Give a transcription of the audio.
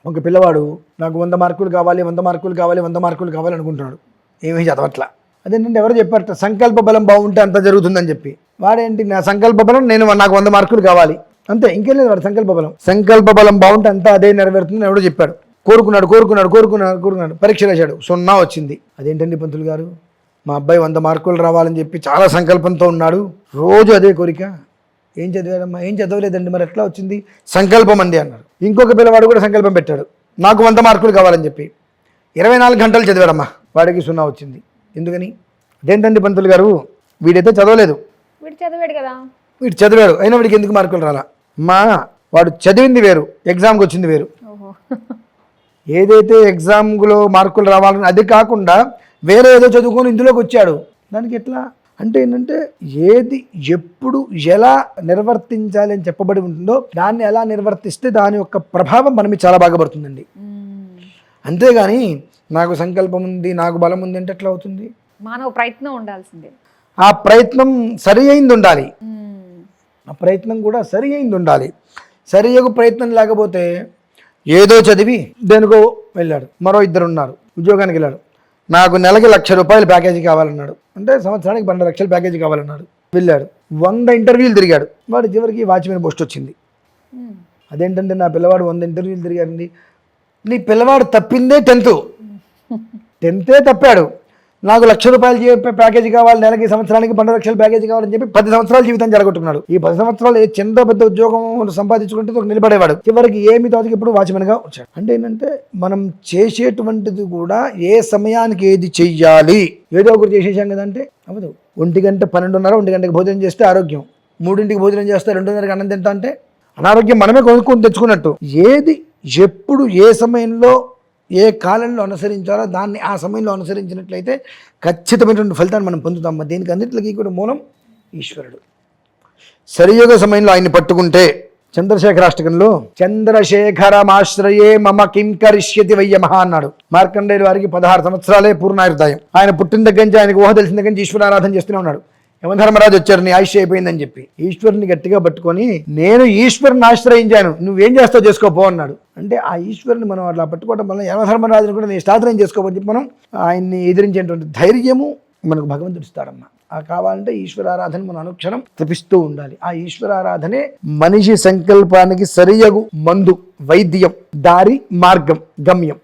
ఒక పిల్లవాడు నాకు 100 మార్కులు కావాలి 100 మార్కులు కావాలి 100 మార్కులు కావాలి అనుకుంటున్నాడు, ఏమీ చదవట్లా. అదేంటంటే ఎవరు చెప్పారట సంకల్ప బలం బాగుంటే అంత జరుగుతుందని చెప్పి. వాడేంటి నాకు 100 మార్కులు కావాలి అంతే, ఇంకేం లేదు. వాడు సంకల్ప బలం బాగుంటే అంతా అదే నెరవేరుతుందని ఎవడో చెప్పాడు. కోరుకున్నాడు, పరీక్ష రాశాడు, 0 వచ్చింది. అదేంటండి పంతులు గారు, మా అబ్బాయి 100 మార్కులు రావాలని చెప్పి చాలా సంకల్పంతో ఉన్నాడు, రోజు అదే కోరిక, ఏం చదివాడమ్మా, ఏం చదవలేదండి, మరి ఎట్లా వచ్చింది, సంకల్పం అండి అన్నారు. ఇంకొక పిల్లవాడు కూడా సంకల్పం పెట్టాడు, నాకు 100 మార్కులు కావాలని చెప్పి 24 గంటలు చదివాడమ్మా, వాడికి 0 వచ్చింది. ఎందుకని? అదేంటండి పంతులు గారు, వీడైతే చదవలేదు, వీడు చదివాడు, అయినా వీడికి ఎందుకు మార్కులు రాలా? మా వాడు చదివింది వేరు, ఎగ్జామ్కి వచ్చింది వేరు. ఏదైతే ఎగ్జామ్లో మార్కులు రావాలని అది కాకుండా వేరే ఏదో చదువుకొని ఇందులోకి వచ్చాడు, దానికి ఎట్లా అంటే ఏంటంటే ఏది ఎప్పుడు ఎలా నిర్వర్తించాలి అని చెప్పబడి ఉంటుందో దాన్ని ఎలా నిర్వర్తిస్తే దాని యొక్క ప్రభావం మన మీద చాలా బాగా పడుతుందండి. అంతేగాని నాకు సంకల్పం ఉంది, నాకు బలం ఉంది అంటే ఎట్లా అవుతుంది? మానవ ప్రయత్నం ఉండాల్సిందే. ఆ ప్రయత్నం సరి అయింది ఉండాలి, ఆ ప్రయత్నం కూడా సరి అయింది ఉండాలి. సరియగు ప్రయత్నం లేకపోతే ఏదో చదివి దేనికో వెళ్ళాడు, మరో 2 ఉన్నారు, ఉద్యోగానికి వెళ్ళాడు, నాకు నెలకి ₹1,00,000 ప్యాకేజీ కావాలన్నాడు, అంటే సంవత్సరానికి 12 లక్షల ప్యాకేజీ కావాలన్నాడు. వెళ్ళాడు, 100 ఇంటర్వ్యూలు తిరిగాడు, వాడు చివరికి వాచ్మెన్ పోస్ట్ వచ్చింది. అదేంటంటే నా పిల్లవాడు 100 ఇంటర్వ్యూలు తిరిగాడండి. నీ పిల్లవాడు తప్పిందే 10th తప్పాడు, నాకు ₹1,00,000 ప్యాకేజీ కావాలి, నెలకి సంవత్సరానికి 12 లక్షల ప్యాకేజీ కావాలని చెప్పి 10 సంవత్సరాల జీవితం జరగొట్టుకున్నాడు. ఈ 10 సంవత్సరాలు చిన్న పెద్ద ఉద్యోగం సంపాదించుకుంటే ఒక నిలబడేవాడు, చివరికి ఏమి తోచకి ఇప్పుడు వాచ్మెన్గా వచ్చాడు. అంటే ఏంటంటే మనం చేసేటువంటిది కూడా ఏ సమయానికి ఏది చెయ్యాలి, ఏదో ఒకటి చేసేసాం కదంటే అవ్వదు. 1 గంట 12:30 1 గంటకి భోజనం చేస్తే ఆరోగ్యం, 3ంటికి భోజనం చేస్తే 2:30కి అన్నం తింటా అంటే అనారోగ్యం మనమే కొనుక్కొని తెచ్చుకున్నట్టు. ఏది ఎప్పుడు ఏ సమయంలో ఏ కాలంలో అనుసరించాలో దాన్ని ఆ సమయంలో అనుసరించినట్లయితే ఖచ్చితమైనటువంటి ఫలితాన్ని మనం పొందుతాం. దీనికి అన్నింటికి కూడా మూలం ఈశ్వరుడు. సరియోగ సమయంలో ఆయన్ని పట్టుకుంటే చంద్రశేఖరాష్టకంలో చంద్రశేఖరమాశ్రయే మమ కిం కరిష్యతి వయ్యమహ అన్నాడు. మార్కండేయుల వారికి 16 సంవత్సరాలే పూర్ణాయుర్దాయం. ఆయన పుట్టిన దగ్గర నుంచి ఆయనకు ఊహ తెలిసిన దగ్గర నుంచి ఈశ్వరారాధన చేస్తూనే ఉన్నాడు. యమధర్మరాజు వచ్చారు, నీ ఆయుష్ అయిపోయిందని చెప్పి ఈశ్వరుని గట్టిగా పట్టుకొని నేను ఈశ్వరుని ఆశ్రయించాను, నువ్వేం చేస్తావు చేసుకోపో అన్నాడు. అంటే ఆ ఈశ్వరుని మనం అట్లా పట్టుకోవడం వల్ల యమధర్మరాజుని కూడా నేను స్థాపనం చేసుకోమని చెప్పి మనం ఆయన్ని ఎదిరించేటువంటి ధైర్యము మనకు భగవంతుడు ఇస్తాడమ్మా. ఆ కావాలంటే ఈశ్వరారాధన మనం అనుక్షణం తపిస్తూ ఉండాలి. ఆ ఈశ్వరారాధనే మనిషి సంకల్పానికి సరియగు మందు, వైద్యం, దారి, మార్గం, గమ్యం.